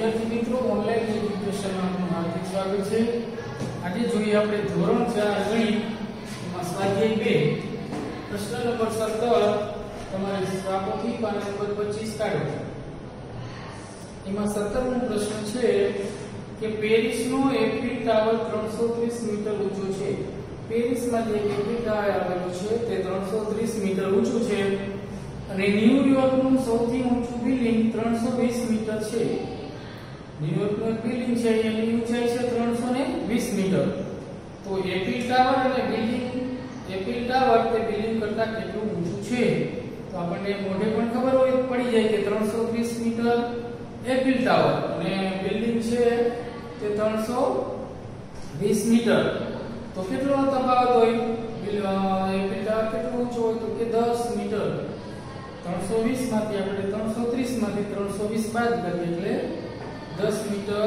વિદ્યાર્થી મિત્રો ઓનલાઈન એજ્યુકેશનમાં આપનું હાર્દિક સ્વાગત છે। આજે જોઈએ આપણે ધોરણ 4 ગણિત માં સ્વાધ્યાય 2 પ્રશ્ન નંબર 17 તમારે સ્વાપોથી પાના નંબર 25 કાઢો। એમાં 17મો પ્રશ્ન છે કે પેરિસનો એફિલ ટાવર 330 મીટર ઊંચો છે। પેરિસમાં જે એફિલ ટાવર આવેલું છે તે 330 મીટર ઊંચું છે અને ન્યુયોર્કનું સૌથી ઊંચું બિલ્ડિંગ 320 મીટર છે। ન્યુયોર્કનું બિલ્ડિંગ છે એની ઊંચાઈ છે 320 મીટર। તો એફિલ ટાવર અને બિલ્ડિંગ એફિલ ટાવર તે બિલ્ડિંગ કરતા કેટલું ઊંચું છે તો આપણને મોઢે પણ ખબર હોય પડી જાય કે 330 મીટર એફિલ ટાવર અને બિલ્ડિંગ છે તે 320 મીટર। તો કેટલો તફાવત હોય એફિલ ટાવર કેટલું ઊંચું હોય તો કે 10 મીટર। 320 માંથી આપણે 330 માંથી 320 બાદ કરીએ એટલે 10 મીટર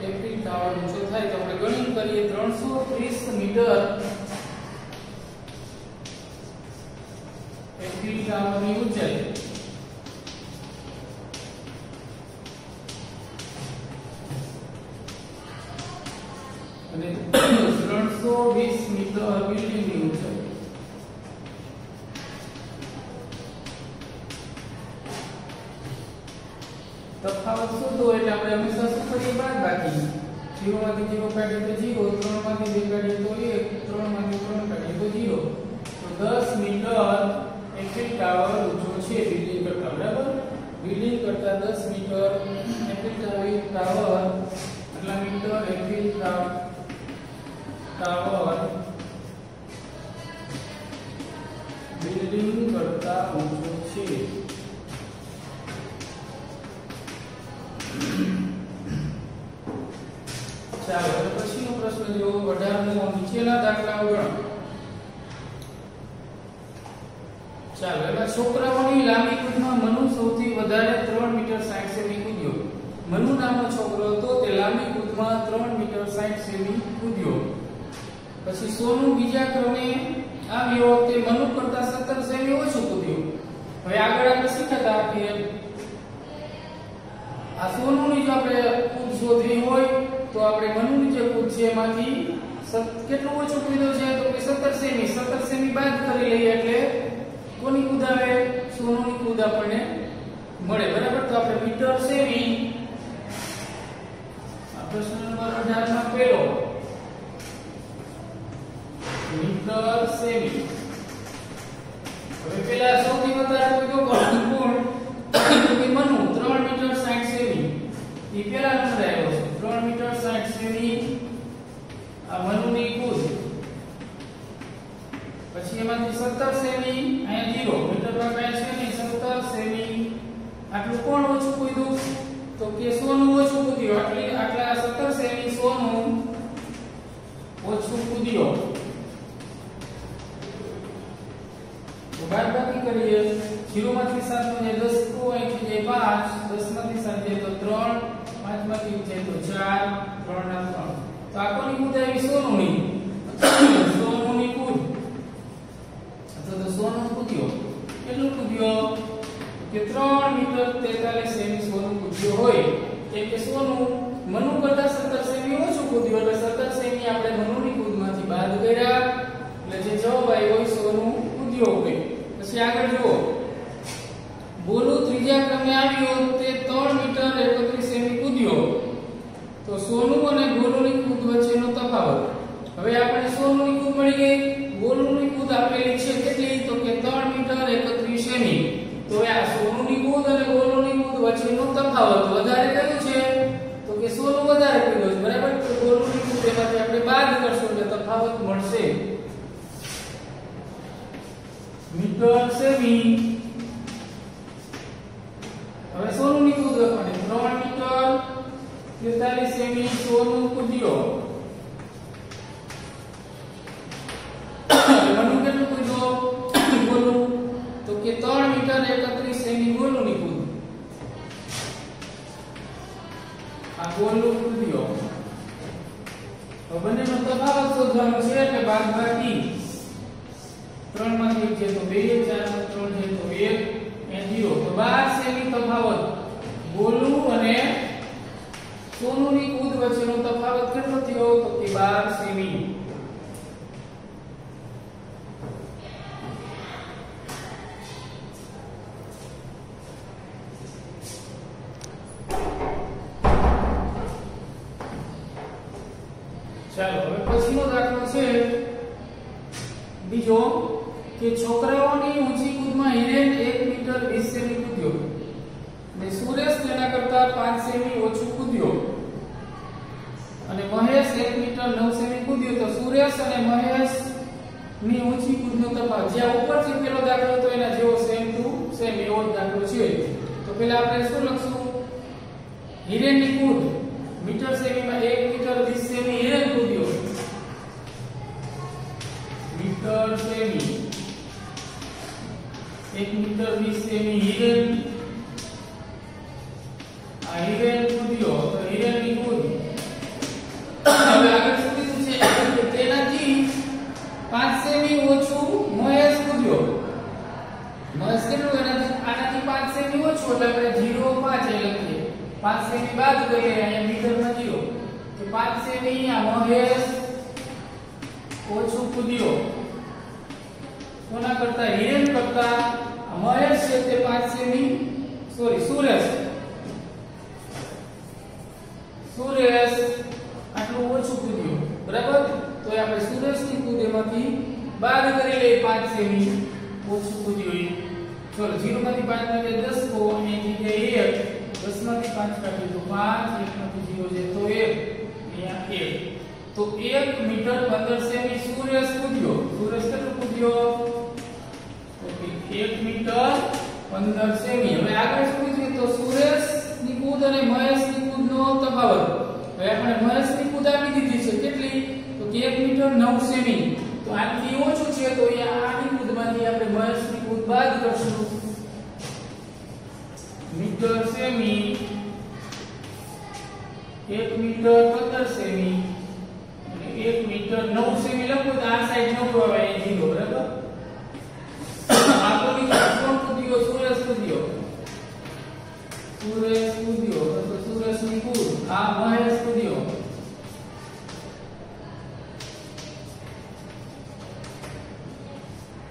એફિલ ટાવર ઊંચો થાય। તો આપણે ગણન કરીએ 330 મીટર એફિલ ટાવરની ઊંચાઈ અને 320 મીટર બિલ્ડિંગની ઊંચાઈ। તફાવત શોધો એટલે આપણે હંમેશા શું કરીએ બાદબાકી। 0 માંથી 0 કાઢીએ તો 0, 3 માંથી 2 કાઢીએ તો 1, 3 માંથી 3 કાઢીએ તો 0। તો 10 મીટર એફિલ ટાવર ઊંચો છે બિલ્ડિંગ કરતા, બરાબર। બિલ્ડિંગ કરતા 10 મીટર એફિલ ટાવર આટલા મીટર એફિલ ટાવર બિલ્ડિંગ કરતા ઊંચો છે। ચાલો હવે પછીનો પ્રશ્ન જો 18મો નીચેના દાખલાઓ ગણો। ચાલો એમાં છોકરાઓની લાંબી કૂદમાં મનુ સૌથી વધારે 3 મીટર 60 સેમી કૂદ્યો। મનુ નામનો છોકરો હતો તે લાંબી કૂદમાં 3 મીટર 60 સેમી કૂદ્યો। પછી સોનુ બીજા ક્રમે આવ્યો તે મનુ કરતા 17 સેમી ઓછો કૂદ્યો। હવે આગળ આપણે શીખ્યા કે આ સોનુની જો આપણે કૂદ શોધવી હોય તો આપણે મનુની જે કૂદ છે એમાંથી કેટલું ઓછું કૂદ્યો છે તો કે 17 સેમી। 17 સેમી બાદ કરી લઈએ એટલે કોની કૂદ આવે સોનુની કૂદ આપણને મળે, બરાબર। તો આપણે મીટર સેમી આ પ્રશ્ન નંબર 18 માં પહેલો મીટર સેમી। હવે પેલા સૌથી વધારે કૂદ્યો કોણ કે મનુ 3 મીટર 60 સેમી એ પેલા નંબર આવ્યો છે 3 મીટર 60 સેમી આ મનુની કૂદ। પછી એમાંથી 17 સેમી અહીંયા 0 મીટરમાં કાંઈ છે નહીં 17 સેમી આટલું કોણ ઓછું કૂદ્યું તો કે સોનું ઓછું કૂદ્યો। આટલા 17 સેમી સોનું ઓછું કૂદ્યો। તો બાદબાકી કરીએ 0 માંથી 7 નો 10 તો અહીંથી જાય 5, 10 માંથી 7 જાય તો 3, 5 માંથી જાય તો 4, 3 ના 3। તો આ કોની કૂદ આવી સોનુની સોનુની કૂદ તો સોનુ કૂદ્યો કેટલું કૂદ્યો કે 3 મીટર 43 સેમી સોનુ કૂદ્યો હોય કે સોનુ મનુ કરતા 17 સેમી ઓછું કૂદ્યો એટલે 17 સેમી આપણે મનુની કૂદમાંથી બાદ કર્યા એટલે જે જવાબ આવ્યો હોય સોનુ કૂદ્યો હોય। પછી આગળ જુઓ બોલુ ત્રીજા ક્રમે આવ્યો તે 3 મીટર 31 સેમી કૂદ્યો। તો સોનુ અને બોલુની કૂદ વચ્ચેનો તફાવત હવે આપણે સોનુની કૂદ મળી ગઈ, બોલુની કૂદ આપેલી છે કેટલી તો કે 3 મીટર 31 સેમી। તો આ સોનુની કૂદ અને બોલુની કૂદ વચ્ચેનો તફાવત વધારે કયું છે તો કે સોનુ વધારે કૂદ્યો છે, બરાબર। તો બોલુની કૂદ એમાંથી આપણે બાદ કરશું એટલે તફાવત મળશે મીટર સેમી। હવે સોનુની કૂદ લખવાની 3 મીટર 43 સેમી સોનુ કૂદ્યો। મનુ કેટલું કૂદ્યો બોલુ તો કે 3 મીટર 31 સેમી બોલુની કૂદ આ બોલુ કૂદ્યો। તો બંનેનો તફાવત શોધવાનો છે એટલે બાદબાકી 3 માંથી 1 છે તો 2, 4 માંથી 3 છે તો 1 એ 0 તો 12 સેમી તફાવત બોલુ અને સોનુની કૂદ વચ્ચેનો તફાવત કેટલો થયો તો કે 12 સેમી. ચાલો હવે પછીનો દાખલો છે બીજો કે છોકરાઓની ઊંચી કૂદમાં હિરેન 1 મીટર 20 સેમી કૂદ્યો અને સુરેશ તેના કરતા 5 સેમી ઓછું કૂદ્યો અને મહેશ 1 મીટર 9 સેમી કૂદ્યો. તો સુરેશ અને મહેશ ની ઊંચી કૂદનો તફાવત જ્યાં ઉપરથી પેલો દાખલો હતો એના જેવો સેમ ટુ સેમ એવો દાખલો છે. તો પહેલા આપણે શું લખશું? હિરેનની કૂદ મીટર સેમીમાં 1 મીટર 20 સેમી હિરેન કૂદ્યો. મીટર સેમી 1 મીટર 20 સેમી હિરેન હિરેન કૂદ્યો. તો હિરેનની કૂદ હવે આગળ શું કીધું છે કે તેનાથી 5 સેમી ઓછું મહેશ કૂદ્યો. મહેશ કેટલું એનાથી આનાથી 5 સેમી ઓછું એટલે આપણે 0.5 લખીએ. 5 સેમી બાદ કરીએ અહીંયા મીટરમાં 0 તો 5 સેમી આ મહેશ ઓછું કૂદ્યો. કોના કરતા? હિરેન કરતા. મહેશ છે તે 5 સેમી સુરેશ આટલું ઓછું કૂદ્યું બરાબર. તો આપણે સુરેશની કૂદ એમાંથી બાદ કરી લઈએ 5 સેમી ઓછું કૂદ્યું. ચલો 0 માંથી 5 માટે 10 કો અને જગ્યાએ 1 10 માંથી 5 કાઢીએ તો 5 1 માંથી 0 જાય તો 1 અહીંયા 1 તો 1 મીટર 15 સેમી સુરેશ કૂદ્યો. સુરેશ કેટલું કૂદ્યો? તો 1 મીટર 15 સેમી. હવે આગળ શું કીધું? તો સુરેશની કૂદ અને મહેશની કૂદનો તફાવત. હવે આપણે મહેશની કૂદ આપી દીધી છે કેટલી? તો 1 મીટર 9 સેમી. તો આથી ઓછું છે તો અહીંયા આની કૂદમાંથી આપણે મહેશની કૂદ બાદ કરશું. મીટર સેમી 1 મીટર 15 સેમી અને 1 મીટર 9 સેમી લખો તો આ સાઈડ 9 આવે અહીં 0 બરાબર. આકોની કોણ કૂદ્યો? સુરેશ કૂદ્યો. તો સુરેશની કૂદ આ મહેશ કૂદ્યો.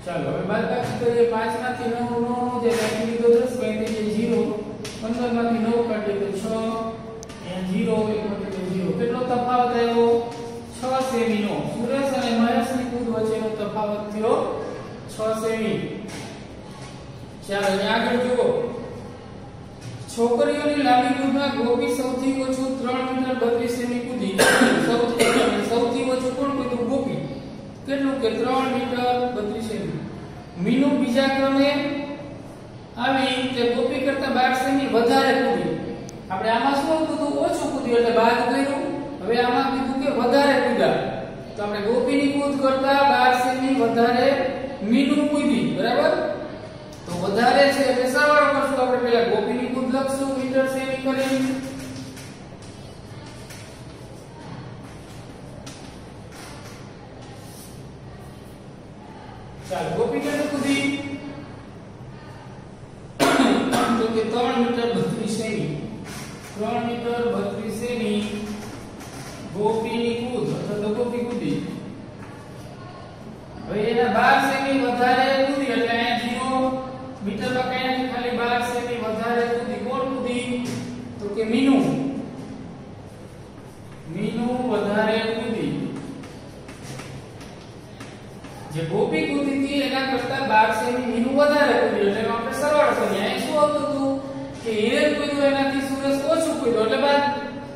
ચાલો હવે બાદબાકી કરીએ. 5 માંથી 9 નો જે લખી દીધો 10 કઈ 0 15 માંથી 9 કાઢીએ તો 6 અહીંયા 0 1 માંથી 0 કેટલો તફાવત આવ્યો? 6 સેમી નો. સુરેશ અને મહેશની કૂદ વચ્ચેનો તફાવત થયો 6 સેમી. ચાલો અહીંયા આગળ જુઓ. છોકરીઓની લાંબી કૂદમાં ગોપી સૌથી ઓછું 3 મીટર 32 સેમી કૂદી. સૌથી ઓછું કોણ કૂદ્યું? ગોપી. કેટલું કે 3 મીટર 32 સેમી. મીનુ બીજા ક્રમે આવી તે ગોપી કરતા 12 સેમી વધારે કૂદી. આપણે આમાં શું કીધું? ઓછું કૂદ્યું એટલે બાદ કર્યું. હવે આમાં કીધું કે વધારે કૂદ્યા. તો આપણે ગોપીની કૂદ કરતા 12 સેમી વધારે મીનુ કૂદી બરાબર. તો વધારે છે એટલે સરવાળો કરશું. આપણે પહેલા ગોપીની કૂદ લખશું મીટર સેમી કરીને. ચાલો ગોપી કેટલું કૂદી? તો કે 3 મીટર 32 સેમી. 3 મીટર 32 સેમી ગોપીની કૂદ અથવા તો ગોપી કૂદી. હવે એના 12 સેમી વધારે કૂદી એટલે અહીંયા 0 મીટરમાં કઈ નથી ખાલી 12 સેમી વધારે કૂદી. કોણ કૂદી? તો કે મીનુ વધારે કૂદી. જે ગોપી કૂદી હતી એના કરતા 12 સેમી મીનુ વધારે કૂદી એટલે આપણે સરવાળો કરીએ. અહીં શું હતું તું કે હિરેન કૂદ્યો એનાથી સુરેશ ઓછું કૂદ્યો એટલે બાદ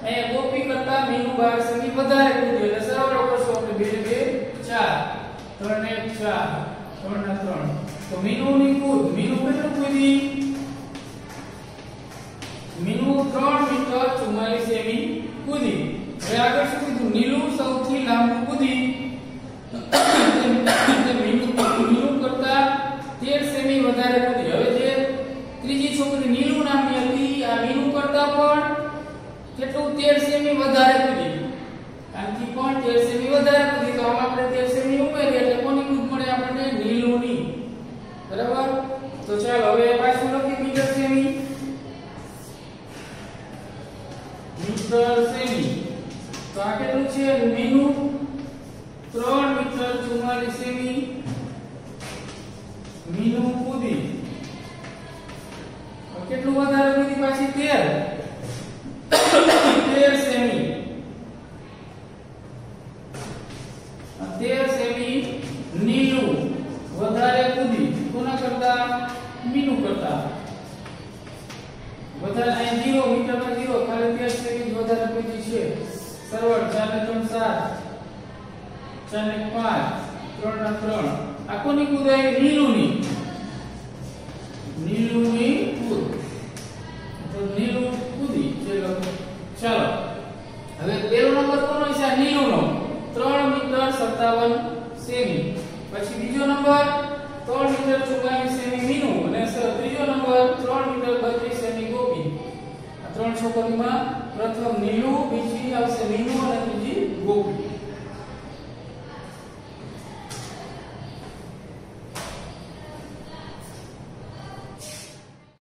અહીંયા ગોપી કરતા મીનુ 12 સેમી વધારે કૂદ્યો એટલે સરવાળો કરશું આપણે 2 2 4 3 1 4 3 3. તો મીનુની કૂદ મીનુ કેટલું કૂદી? મીનુ 3 મીટર 44 સેમી કૂદી. હવે આગળ શું કીધું? નીલુ સૌથી લાંબુ કૂદી. મીનુ કરતા 13 સેમી વધારે કૂદી. હવે જે ત્રીજી છોકરી નીલુ નામની હતી આ મીનુ કરતા પણ કેટલું 13 સેમી વધારે કૂદી. આનાથી પણ 13 સેમી વધારે કૂદી. તો આમાં આપણે 13 સેમી ઉમેરીએ એટલે કોની કૂદ મળે આપણને? નીલુની બરાબર. તો ચાલો હવે પાછું લખીએ મીટર સેમી. મીટર મીનુ કૂદી કેટલું વધારે કૂદી પાછી 13 સેમી 13 સેમી નીલુ વધારે કૂદી કોના કરતા મીનુ કરતા વધારે અહીં 0 મીટરમાં 0 ખાલી 13 સેમી વધારે કૂદી છે સરળ 4 ને 3 7 4 ને 5 3 ના 3 આ કોની કૂદાય નીલુની કૂદ તો નીલુ કૂદી ચાલો હવે પહેલો નંબર કોનો છે નીલુનો 3 મીટર 57 સેમી પછી બીજો નંબર 3 મીટર 44 સેમી મીનુ અને ત્રીજો નંબર 3 મીટર 32 સેમી ગોપી આ ત્રણ છોકરીમાં પ્રથમ નીલુ બીજી